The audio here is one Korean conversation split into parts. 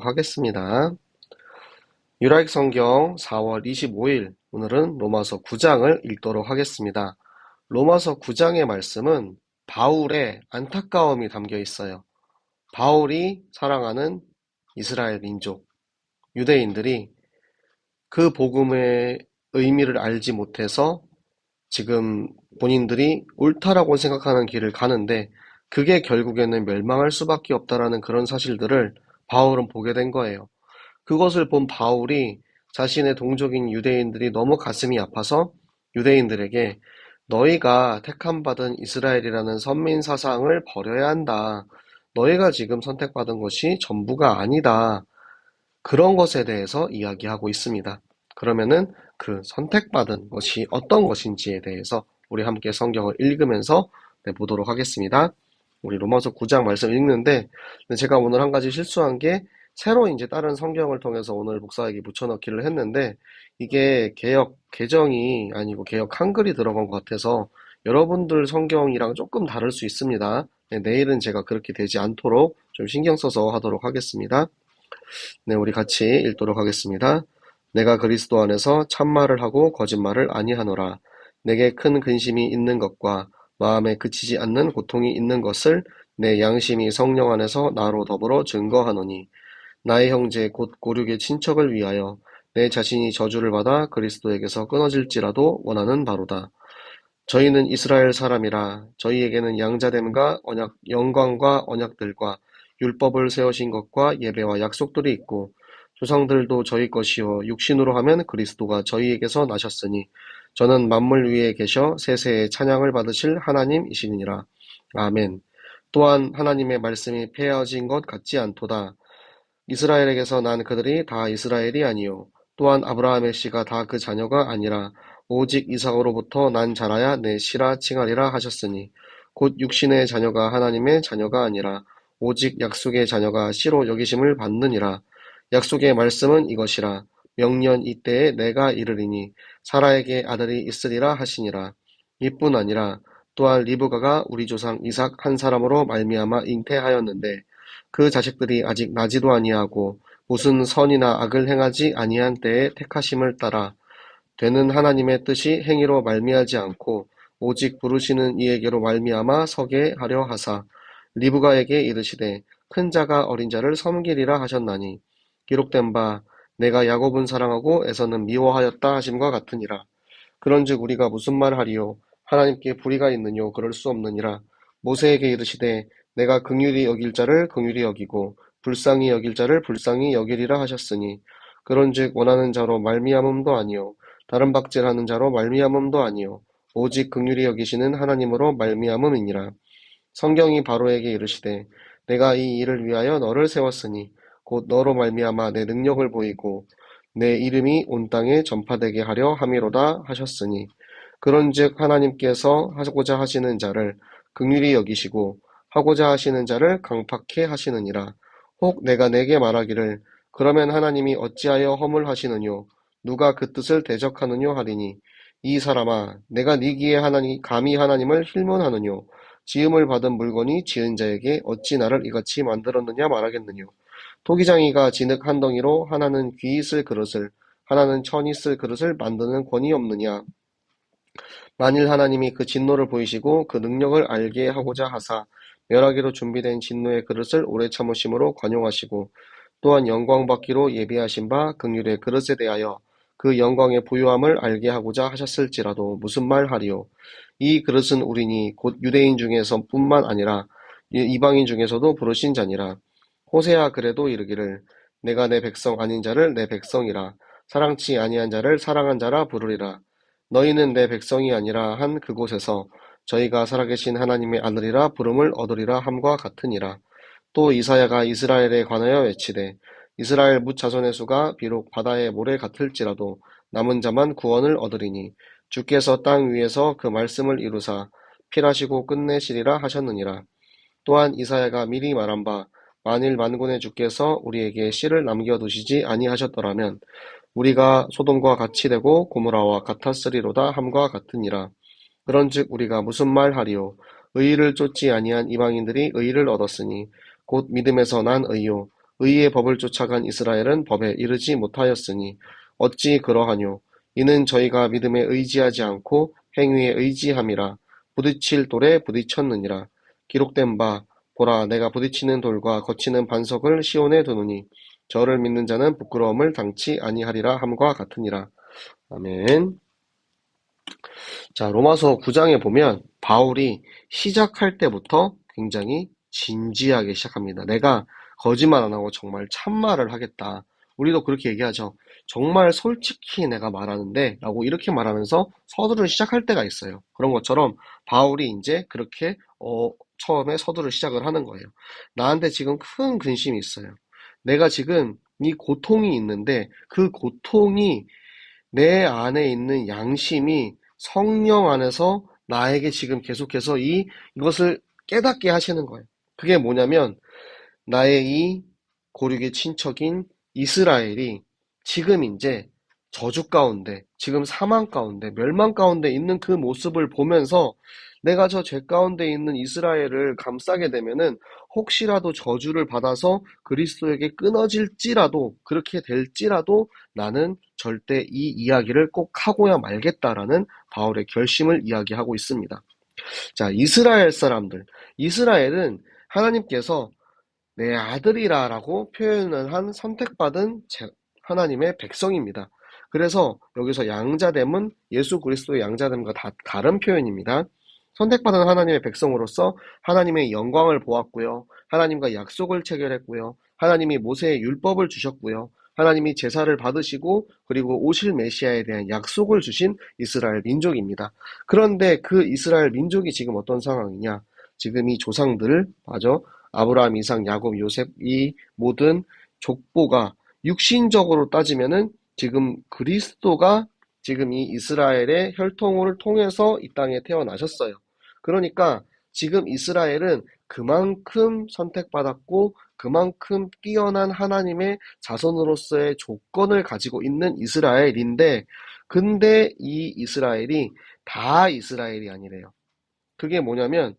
하겠습니다. 유라익 성경 4월 25일, 오늘은 로마서 9장을 읽도록 하겠습니다. 로마서 9장의 말씀은 바울의 안타까움이 담겨 있어요. 바울이 사랑하는 이스라엘 민족, 유대인들이 그 복음의 의미를 알지 못해서 지금 본인들이 옳다라고 생각하는 길을 가는데 그게 결국에는 멸망할 수밖에 없다라는 그런 사실들을 바울은 보게 된 거예요. 그것을 본 바울이 자신의 동족인 유대인들이 너무 가슴이 아파서 유대인들에게 너희가 택함받은 이스라엘이라는 선민 사상을 버려야 한다. 너희가 지금 선택받은 것이 전부가 아니다. 그런 것에 대해서 이야기하고 있습니다. 그러면은 그 선택받은 것이 어떤 것인지에 대해서 우리 함께 성경을 읽으면서 보도록 하겠습니다. 우리 로마서 9장 말씀 읽는데 제가 오늘 한 가지 실수한 게 새로 이제 다른 성경을 통해서 오늘 목사에게 붙여넣기를 했는데 이게 개역 개정이 아니고 개역 한글이 들어간 것 같아서 여러분들 성경이랑 조금 다를 수 있습니다. 내일은 제가 그렇게 되지 않도록 좀 신경 써서 하도록 하겠습니다. 네, 우리 같이 읽도록 하겠습니다. 내가 그리스도 안에서 참말을 하고 거짓말을 아니하노라. 내게 큰 근심이 있는 것과 마음에 그치지 않는 고통이 있는 것을 내 양심이 성령 안에서 나로 더불어 증거하노니 나의 형제 곧 고륙의 친척을 위하여 내 자신이 저주를 받아 그리스도에게서 끊어질지라도 원하는 바로다. 저희는 이스라엘 사람이라 저희에게는 양자됨과 언약, 영광과 언약들과 율법을 세우신 것과 예배와 약속들이 있고 조상들도 저희 것이요 육신으로 하면 그리스도가 저희에게서 나셨으니 저는 만물 위에 계셔 세세의 찬양을 받으실 하나님이시니라. 아멘. 또한 하나님의 말씀이 폐하여진 것 같지 않도다. 이스라엘에게서 난 그들이 다 이스라엘이 아니요 또한 아브라함의 씨가 다 그 자녀가 아니라 오직 이삭으로부터 난 자라야 내 씨라 칭하리라 하셨으니 곧 육신의 자녀가 하나님의 자녀가 아니라 오직 약속의 자녀가 씨로 여기심을 받느니라. 약속의 말씀은 이것이라. 명년 이때에 내가 이르리니 사라에게 아들이 있으리라 하시니라. 이뿐 아니라 또한 리브가가 우리 조상 이삭 한 사람으로 말미암아 잉태하였는데 그 자식들이 아직 나지도 아니하고 무슨 선이나 악을 행하지 아니한 때에 택하심을 따라 되는 하나님의 뜻이 행위로 말미하지 않고 오직 부르시는 이에게로 말미암아 서게 하려 하사 리브가에게 이르시되 큰 자가 어린 자를 섬기리라 하셨나니 기록된 바 내가 야곱은 사랑하고 에서는 미워하였다 하심과 같으니라. 그런즉 우리가 무슨 말하리요 하나님께 불의가 있느뇨 그럴 수 없느니라. 모세에게 이르시되 내가 긍휼히 여길 자를 긍휼히 여기고 불쌍히 여길 자를 불쌍히 여기리라 하셨으니 그런즉 원하는 자로 말미암음도 아니요 다른 박질하는 자로 말미암음도 아니요 오직 긍휼히 여기시는 하나님으로 말미암음이니라. 성경이 바로에게 이르시되 내가 이 일을 위하여 너를 세웠으니 곧 너로 말미암아 내 능력을 보이고 내 이름이 온 땅에 전파되게 하려 함이로다 하셨으니 그런즉 하나님께서 하고자 하시는 자를 긍휼히 여기시고 하고자 하시는 자를 강팍해 하시느니라. 혹 내가 내게 말하기를 그러면 하나님이 어찌하여 허물하시느뇨 누가 그 뜻을 대적하느뇨 하리니 이 사람아 내가 네기에 감히 하나님을 힐문하느뇨 지음을 받은 물건이 지은 자에게 어찌 나를 이같이 만들었느냐 말하겠느뇨. 토기장이가 진흙 한 덩이로 하나는 귀 있을 그릇을 하나는 천 있을 그릇을 만드는 권이 없느냐. 만일 하나님이 그 진노를 보이시고 그 능력을 알게 하고자 하사 멸하기로 준비된 진노의 그릇을 오래 참으심으로 관용하시고 또한 영광 받기로 예비하신 바 긍휼의 그릇에 대하여 그 영광의 부요함을 알게 하고자 하셨을지라도 무슨 말하리요. 이 그릇은 우리니 곧 유대인 중에서 뿐만 아니라 이방인 중에서도 부르신 자니라. 호세아 그래도 이르기를 내가 내 백성 아닌 자를 내 백성이라 사랑치 아니한 자를 사랑한 자라 부르리라. 너희는 내 백성이 아니라 한 그곳에서 저희가 살아계신 하나님의 아들이라 부름을 얻으리라 함과 같으니라. 또 이사야가 이스라엘에 관하여 외치되 이스라엘 뭇 자손의 수가 비록 바다의 모래 같을지라도 남은 자만 구원을 얻으리니 주께서 땅 위에서 그 말씀을 이루사 필하시고 끝내시리라 하셨느니라. 또한 이사야가 미리 말한 바 만일 만군의 주께서 우리에게 씨를 남겨두시지 아니하셨더라면 우리가 소돔과 같이 되고 고모라와 같았으리로다 함과 같으니라. 그런즉 우리가 무슨 말하리요 의의를 쫓지 아니한 이방인들이 의의를 얻었으니 곧 믿음에서 난 의요 의의 법을 쫓아간 이스라엘은 법에 이르지 못하였으니 어찌 그러하뇨. 이는 저희가 믿음에 의지하지 않고 행위에 의지함이라. 부딪힐 돌에 부딪혔느니라. 기록된 바 보라 내가 부딪히는 돌과 거치는 반석을 시온에 두노니 저를 믿는 자는 부끄러움을 당치 아니하리라 함과 같으니라. 아멘. 자, 로마서 9장에 보면 바울이 시작할 때부터 굉장히 진지하게 시작합니다. 내가 거짓말 안 하고 정말 참말을 하겠다. 우리도 그렇게 얘기하죠. 정말 솔직히 내가 말하는데 라고 이렇게 말하면서 서두를 시작할 때가 있어요. 그런 것처럼 바울이 이제 그렇게 처음에 서두를 시작을 하는 거예요. 나한테 지금 큰 근심이 있어요. 내가 지금 이 고통이 있는데 그 고통이 내 안에 있는 양심이 성령 안에서 나에게 지금 계속해서 이것을 깨닫게 하시는 거예요. 그게 뭐냐면 나의 이 고륙의 친척인 이스라엘이 지금 이제 저주 가운데, 지금 사망 가운데, 멸망 가운데 있는 그 모습을 보면서 내가 저 죄 가운데 있는 이스라엘을 감싸게 되면은 혹시라도 저주를 받아서 그리스도에게 끊어질지라도, 그렇게 될지라도 나는 절대 이 이야기를 꼭 하고야 말겠다라는 바울의 결심을 이야기하고 있습니다. 자, 이스라엘 사람들. 이스라엘은 하나님께서 내 아들이라 라고 표현을 한 선택받은 하나님의 백성입니다. 그래서 여기서 양자됨은 예수 그리스도의 양자됨과 다른 표현입니다. 선택받은 하나님의 백성으로서 하나님의 영광을 보았고요. 하나님과 약속을 체결했고요. 하나님이 모세의 율법을 주셨고요. 하나님이 제사를 받으시고 그리고 오실 메시아에 대한 약속을 주신 이스라엘 민족입니다. 그런데 그 이스라엘 민족이 지금 어떤 상황이냐? 지금 이 조상들, 맞아? 아브라함, 이삭, 야곱, 요셉 이 모든 족보가 육신적으로 따지면은 지금 그리스도가 지금 이 이스라엘의 혈통을 통해서 이 땅에 태어나셨어요. 그러니까 지금 이스라엘은 그만큼 선택받았고 그만큼 뛰어난 하나님의 자손으로서의 조건을 가지고 있는 이스라엘인데 근데 이 이스라엘이 다 이스라엘이 아니래요. 그게 뭐냐면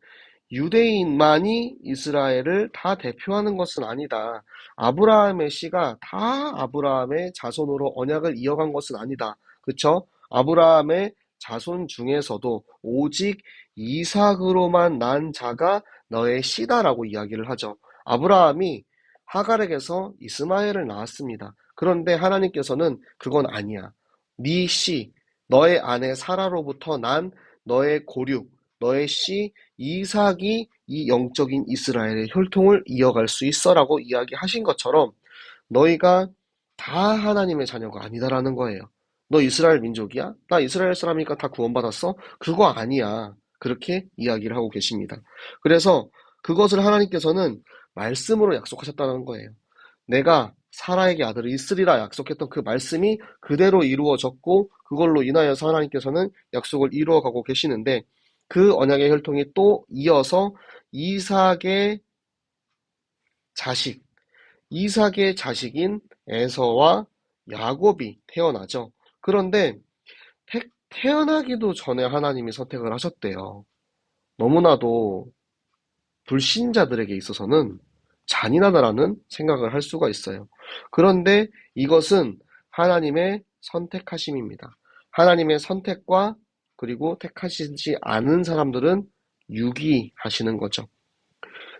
유대인만이 이스라엘을 다 대표하는 것은 아니다. 아브라함의 씨가 다 아브라함의 자손으로 언약을 이어간 것은 아니다. 그쵸? 아브라함의 자손 중에서도 오직 이삭으로만 난 자가 너의 씨다라고 이야기를 하죠. 아브라함이 하갈에게서 이스마엘을 낳았습니다. 그런데 하나님께서는 그건 아니야. 네 씨, 너의 아내 사라로부터 난 너의 고륙, 너의 씨 이삭이 이 영적인 이스라엘의 혈통을 이어갈 수 있어라고 이야기하신 것처럼 너희가 다 하나님의 자녀가 아니다라는 거예요. 너 이스라엘 민족이야? 나 이스라엘 사람이니까 다 구원받았어? 그거 아니야. 그렇게 이야기를 하고 계십니다. 그래서 그것을 하나님께서는 말씀으로 약속하셨다는 거예요. 내가 사라에게 아들을 있으리라 약속했던 그 말씀이 그대로 이루어졌고 그걸로 인하여서 하나님께서는 약속을 이루어가고 계시는데 그 언약의 혈통이 또 이어서 이삭의 자식, 이삭의 자식인 에서와 야곱이 태어나죠. 그런데 태어나기도 전에 하나님이 선택을 하셨대요. 너무나도 불신자들에게 있어서는 잔인하다라는 생각을 할 수가 있어요. 그런데 이것은 하나님의 선택하심입니다. 하나님의 선택과 그리고 택하시지 않은 사람들은 유기하시는 거죠.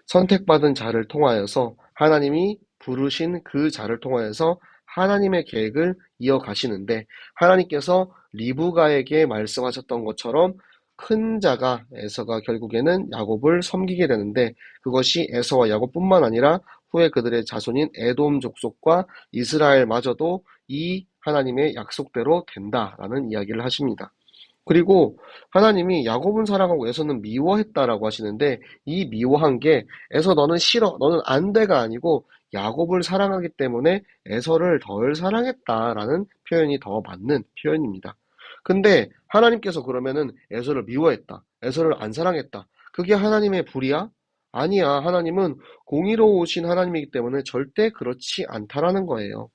선택받은 자를 통하여서 하나님이 부르신 그 자를 통하여서 하나님의 계획을 이어가시는데 하나님께서 리브가에게 말씀하셨던 것처럼 큰 자가 에서가 결국에는 야곱을 섬기게 되는데 그것이 에서와 야곱뿐만 아니라 후에 그들의 자손인 에돔 족속과 이스라엘마저도 이 하나님의 약속대로 된다라는 이야기를 하십니다. 그리고 하나님이 야곱은 사랑하고 에서는 미워했다라고 하시는데 이 미워한 게 에서 너는 싫어, 너는 안 돼가 아니고 야곱을 사랑하기 때문에 에서를 덜 사랑했다라는 표현이 더 맞는 표현입니다. 근데 하나님께서 그러면은 에서를 미워했다, 에서를 안 사랑했다. 그게 하나님의 불이야? 아니야. 하나님은 공의로우신 하나님이기 때문에 절대 그렇지 않다라는 거예요.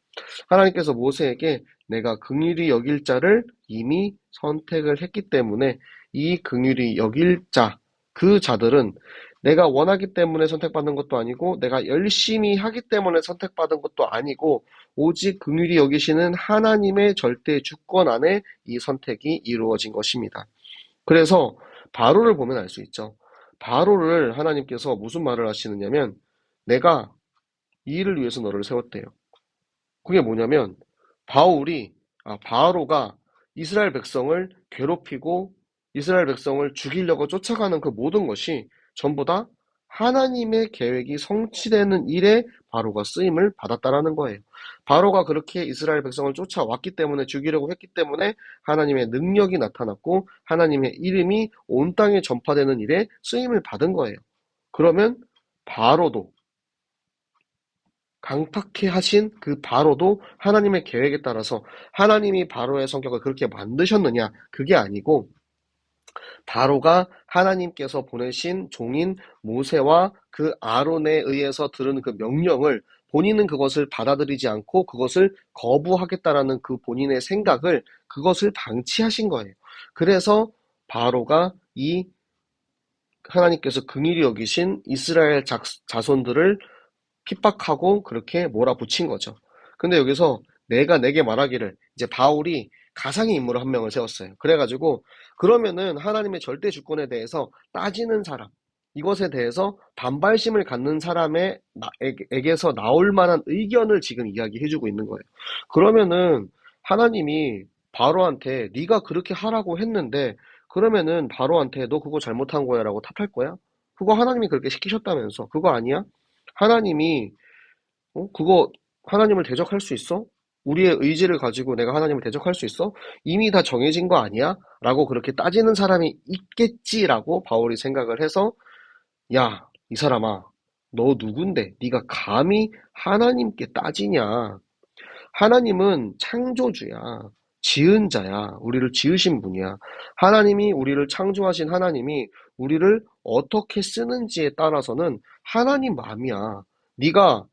하나님께서 모세에게 내가 긍휼히 여길 자를 이미 선택을 했기 때문에 이 긍휼히 여길 자, 그 자들은 내가 원하기 때문에 선택받는 것도 아니고 내가 열심히 하기 때문에 선택받은 것도 아니고 오직 긍휼히 여기시는 하나님의 절대 주권 안에 이 선택이 이루어진 것입니다. 그래서 바로를 보면 알 수 있죠. 바로를 하나님께서 무슨 말을 하시느냐면 내가 이 일을 위해서 너를 세웠대요. 그게 뭐냐면 바로가 이스라엘 백성을 괴롭히고 이스라엘 백성을 죽이려고 쫓아가는 그 모든 것이 전부 다 하나님의 계획이 성취되는 일에 바로가 쓰임을 받았다라는 거예요. 바로가 그렇게 이스라엘 백성을 쫓아왔기 때문에 죽이려고 했기 때문에 하나님의 능력이 나타났고 하나님의 이름이 온 땅에 전파되는 일에 쓰임을 받은 거예요. 그러면 바로도 강팍해 하신 그 바로도 하나님의 계획에 따라서 하나님이 바로의 성격을 그렇게 만드셨느냐? 그게 아니고 바로가 하나님께서 보내신 종인 모세와 그 아론에 의해서 들은 그 명령을 본인은 그것을 받아들이지 않고 그것을 거부하겠다라는 그 본인의 생각을 그것을 방치하신 거예요. 그래서 바로가 이 하나님께서 긍휼히 여기신 이스라엘 자손들을 핍박하고 그렇게 몰아붙인 거죠. 근데 여기서 내가 내게 말하기를 이제 바울이 가상의 인물 한 명을 세웠어요. 그래가지고 그러면은 하나님의 절대 주권에 대해서 따지는 사람, 이것에 대해서 반발심을 갖는 사람에게서 나올 만한 의견을 지금 이야기해주고 있는 거예요. 그러면은 하나님이 바로한테 네가 그렇게 하라고 했는데 그러면은 바로한테 너 그거 잘못한 거야 라고 탓할 거야? 그거 하나님이 그렇게 시키셨다면서 그거 아니야? 하나님이 그거 하나님을 대적할 수 있어? 우리의 의지를 가지고 내가 하나님을 대적할 수 있어? 이미 다 정해진 거 아니야? 라고 그렇게 따지는 사람이 있겠지라고 바울이 생각을 해서 야, 이 사람아, 너 누군데? 네가 감히 하나님께 따지냐? 하나님은 창조주야. 지은 자야. 우리를 지으신 분이야. 하나님이 우리를 창조하신 하나님이 우리를 어떻게 쓰는지에 따라서는 하나님 마음이야. 네가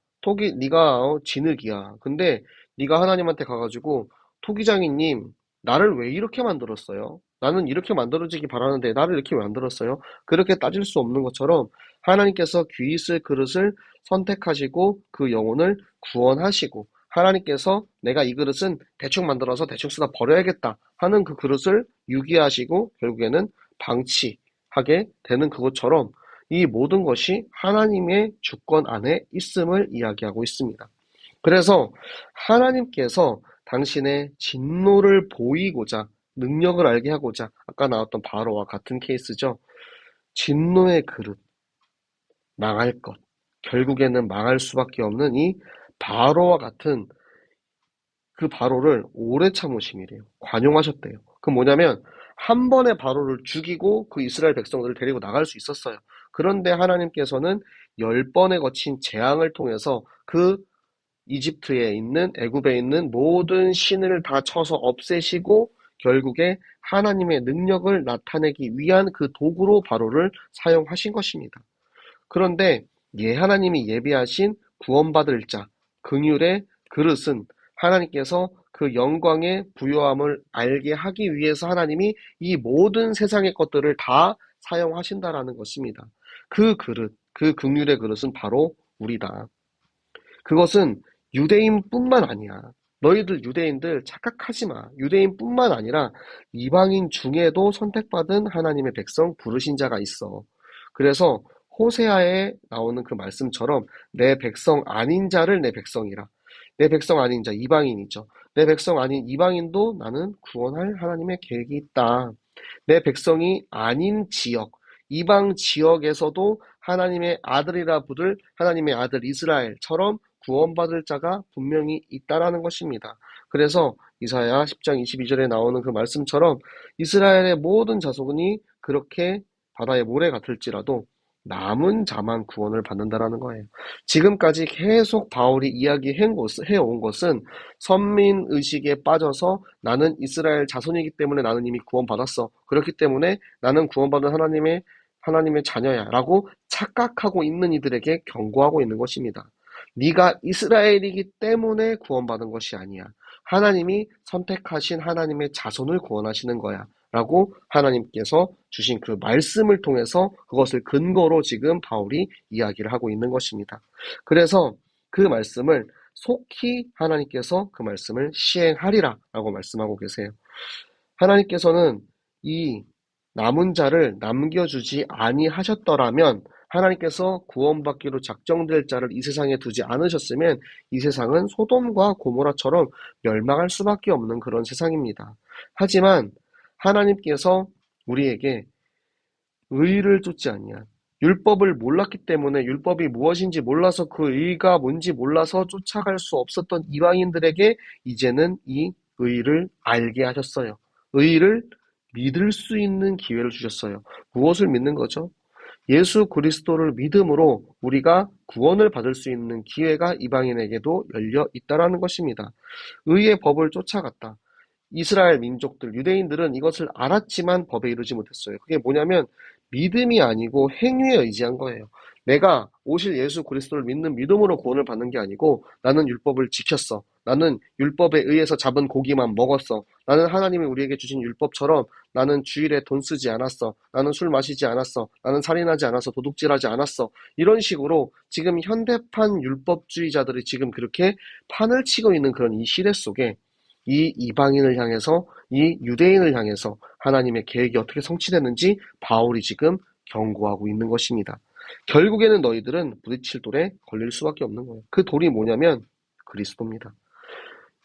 진흙이야. 근데 네가 하나님한테 가가지고 토기장이님, 나를 왜 이렇게 만들었어요? 나는 이렇게 만들어지기 바라는데 나를 이렇게 왜 만들었어요? 그렇게 따질 수 없는 것처럼 하나님께서 귀 있을 그릇을 선택하시고 그 영혼을 구원하시고 하나님께서 내가 이 그릇은 대충 만들어서 대충 쓰다 버려야겠다 하는 그 그릇을 유기하시고 결국에는 방치하게 되는 그것처럼 이 모든 것이 하나님의 주권 안에 있음을 이야기하고 있습니다. 그래서 하나님께서 당신의 진노를 보이고자 능력을 알게 하고자 아까 나왔던 바로와 같은 케이스죠. 진노의 그릇, 망할 것, 결국에는 망할 수밖에 없는 이 바로와 같은 그 바로를 오래 참으심이래요. 관용하셨대요. 그 뭐냐면 한 번에 바로를 죽이고 그 이스라엘 백성들을 데리고 나갈 수 있었어요. 그런데 하나님께서는 10번에 거친 재앙을 통해서 그 이집트에 있는 애굽에 있는 모든 신을 다 쳐서 없애시고 결국에 하나님의 능력을 나타내기 위한 그 도구로 바로를 사용하신 것입니다. 그런데 하나님이 예비하신 구원받을 자, 긍휼의 그릇은 하나님께서 그 영광의 부요함을 알게 하기 위해서 하나님이 이 모든 세상의 것들을 다 사용하신다라는 것입니다. 그 그릇, 그 긍휼의 그릇은 바로 우리다. 그것은 유대인뿐만 아니야. 너희들 유대인들 착각하지 마. 유대인뿐만 아니라 이방인 중에도 선택받은 하나님의 백성 부르신 자가 있어. 그래서 호세아에 나오는 그 말씀처럼 내 백성 아닌 자를 내 백성이라. 내 백성 아닌 자, 이방인이죠. 내 백성 아닌 이방인도 나는 구원할 하나님의 계획이 있다. 내 백성이 아닌 지역, 이방 지역에서도 하나님의 아들이라 부를 하나님의 아들 이스라엘처럼 구원받을 자가 분명히 있다라는 것입니다. 그래서 이사야 10장 22절에 나오는 그 말씀처럼 이스라엘의 모든 자손이 그렇게 바다의 모래 같을지라도 남은 자만 구원을 받는다라는 거예요. 지금까지 계속 바울이 이야기해온 것은 선민의식에 빠져서 나는 이스라엘 자손이기 때문에 나는 이미 구원받았어. 그렇기 때문에 나는 구원받은 하나님의 자녀야 라고 착각하고 있는 이들에게 경고하고 있는 것입니다. 네가 이스라엘이기 때문에 구원받은 것이 아니야. 하나님이 선택하신 하나님의 자손을 구원하시는 거야 라고 하나님께서 주신 그 말씀을 통해서 그것을 근거로 지금 바울이 이야기를 하고 있는 것입니다. 그래서 그 말씀을 속히 하나님께서 그 말씀을 시행하리라 라고 말씀하고 계세요. 하나님께서는 이 남은 자를 남겨주지 아니하셨더라면, 하나님께서 구원받기로 작정될 자를 이 세상에 두지 않으셨으면 이 세상은 소돔과 고모라처럼 멸망할 수밖에 없는 그런 세상입니다. 하지만 하나님께서 우리에게 의를 쫓지 아니한, 율법을 몰랐기 때문에, 율법이 무엇인지 몰라서 그 의가 뭔지 몰라서 쫓아갈 수 없었던 이방인들에게 이제는 이 의를 알게 하셨어요. 의를 믿을 수 있는 기회를 주셨어요. 무엇을 믿는 거죠? 예수 그리스도를 믿음으로 우리가 구원을 받을 수 있는 기회가 이방인에게도 열려 있다라는 것입니다. 의의 법을 쫓아갔다. 이스라엘 민족들, 유대인들은 이것을 알았지만 법에 이르지 못했어요. 그게 뭐냐면 믿음이 아니고 행위에 의지한 거예요. 내가 오실 예수 그리스도를 믿는 믿음으로 구원을 받는 게 아니고, 나는 율법을 지켰어. 나는 율법에 의해서 잡은 고기만 먹었어. 나는 하나님이 우리에게 주신 율법처럼 나는 주일에 돈 쓰지 않았어. 나는 술 마시지 않았어. 나는 살인하지 않았어. 도둑질하지 않았어. 이런 식으로 지금 현대판 율법주의자들이 지금 그렇게 판을 치고 있는 그런 이 시대 속에 이 이방인을 향해서, 이 유대인을 향해서 하나님의 계획이 어떻게 성취되는지 바울이 지금 경고하고 있는 것입니다. 결국에는 너희들은 부딪힐 돌에 걸릴 수밖에 없는 거예요. 그 돌이 뭐냐면 그리스도입니다.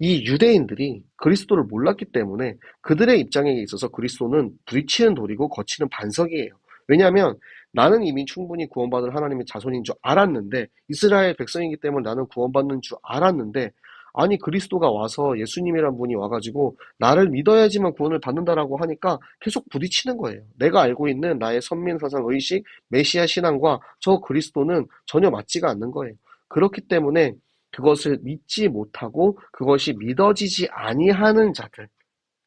이 유대인들이 그리스도를 몰랐기 때문에 그들의 입장에 있어서 그리스도는 부딪히는 돌이고 거치는 반석이에요. 왜냐하면 나는 이미 충분히 구원받을 하나님의 자손인 줄 알았는데, 이스라엘 백성이기 때문에 나는 구원받는 줄 알았는데, 아니 그리스도가 와서, 예수님이란 분이 와가지고 나를 믿어야지만 구원을 받는다라고 하니까 계속 부딪히는 거예요. 내가 알고 있는 나의 선민사상 의식, 메시아 신앙과 저 그리스도는 전혀 맞지가 않는 거예요. 그렇기 때문에 그것을 믿지 못하고 그것이 믿어지지 아니하는 자들,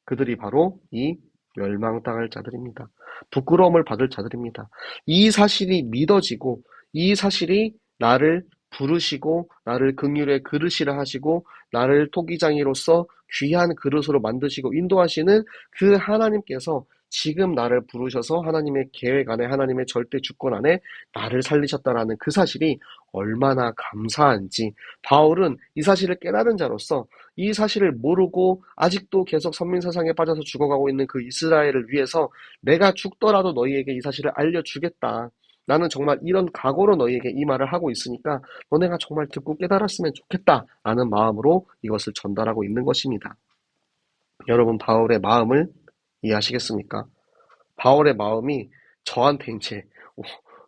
그들이 바로 이 멸망당할 자들입니다. 부끄러움을 받을 자들입니다. 이 사실이 믿어지고, 이 사실이 나를 부르시고 나를 긍휼의 그릇이라 하시고 나를 토기장이로서 귀한 그릇으로 만드시고 인도하시는 그 하나님께서 지금 나를 부르셔서 하나님의 계획 안에, 하나님의 절대 주권 안에 나를 살리셨다라는 그 사실이 얼마나 감사한지, 바울은 이 사실을 깨달은 자로서 이 사실을 모르고 아직도 계속 선민사상에 빠져서 죽어가고 있는 그 이스라엘을 위해서 내가 죽더라도 너희에게 이 사실을 알려주겠다. 나는 정말 이런 각오로 너희에게 이 말을 하고 있으니까 너네가 정말 듣고 깨달았으면 좋겠다 라는 마음으로 이것을 전달하고 있는 것입니다. 여러분, 바울의 마음을 이해하시겠습니까? 바울의 마음이 저한테 이제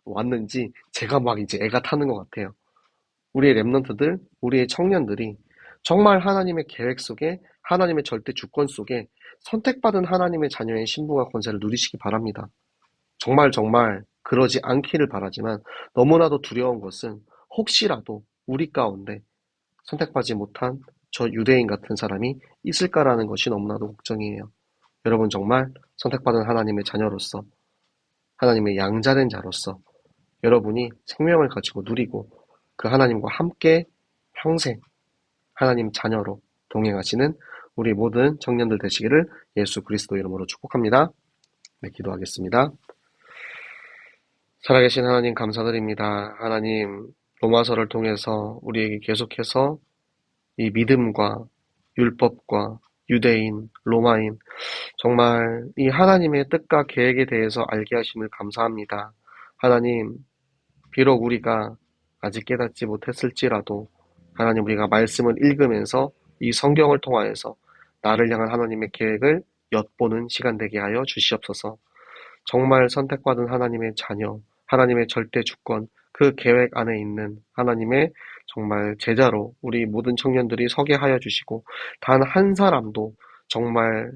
왔는지 제가 막 이제 애가 타는 것 같아요. 우리의 렘넌트들, 우리의 청년들이 정말 하나님의 계획 속에, 하나님의 절대 주권 속에 선택받은 하나님의 자녀의 신분과 권세를 누리시기 바랍니다. 정말 그러지 않기를 바라지만, 너무나도 두려운 것은 혹시라도 우리 가운데 선택받지 못한 저 유대인 같은 사람이 있을까라는 것이 너무나도 걱정이에요. 여러분, 정말 선택받은 하나님의 자녀로서, 하나님의 양자된 자로서 여러분이 생명을 가지고 누리고 그 하나님과 함께 평생 하나님 자녀로 동행하시는 우리 모든 청년들 되시기를 예수 그리스도 이름으로 축복합니다. 네, 기도하겠습니다. 살아계신 하나님, 감사드립니다. 하나님, 로마서를 통해서 우리에게 계속해서 이 믿음과 율법과 유대인, 로마인, 정말 이 하나님의 뜻과 계획에 대해서 알게 하심을 감사합니다. 하나님, 비록 우리가 아직 깨닫지 못했을지라도 하나님, 우리가 말씀을 읽으면서 이 성경을 통하여서 나를 향한 하나님의 계획을 엿보는 시간 되게 하여 주시옵소서. 정말 선택받은 하나님의 자녀, 하나님의 절대 주권, 그 계획 안에 있는 하나님의 정말 제자로 우리 모든 청년들이 서게 하여 주시고, 단 한 사람도 정말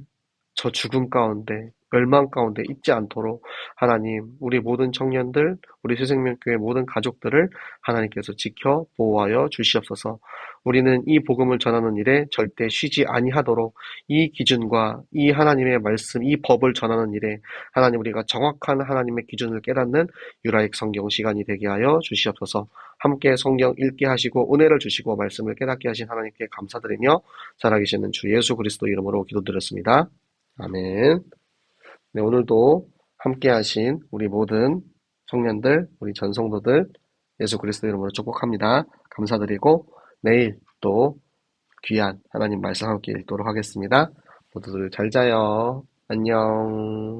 저 죽음 가운데, 멸망 가운데 있지 않도록 하나님, 우리 모든 청년들, 우리 새생명교회 모든 가족들을 하나님께서 지켜 보호하여 주시옵소서. 우리는 이 복음을 전하는 일에 절대 쉬지 아니하도록 이 기준과 이 하나님의 말씀, 이 법을 전하는 일에 하나님, 우리가 정확한 하나님의 기준을 깨닫는 유라익 성경 시간이 되게 하여 주시옵소서. 함께 성경 읽게 하시고 은혜를 주시고 말씀을 깨닫게 하신 하나님께 감사드리며 살아계시는 주 예수 그리스도 이름으로 기도드렸습니다. 아멘. 네, 오늘도 함께 하신 우리 모든 청년들, 우리 전성도들 예수 그리스도 이름으로 축복합니다. 감사드리고 내일 또 귀한 하나님 말씀 함께 읽도록 하겠습니다. 모두들 잘 자요. 안녕.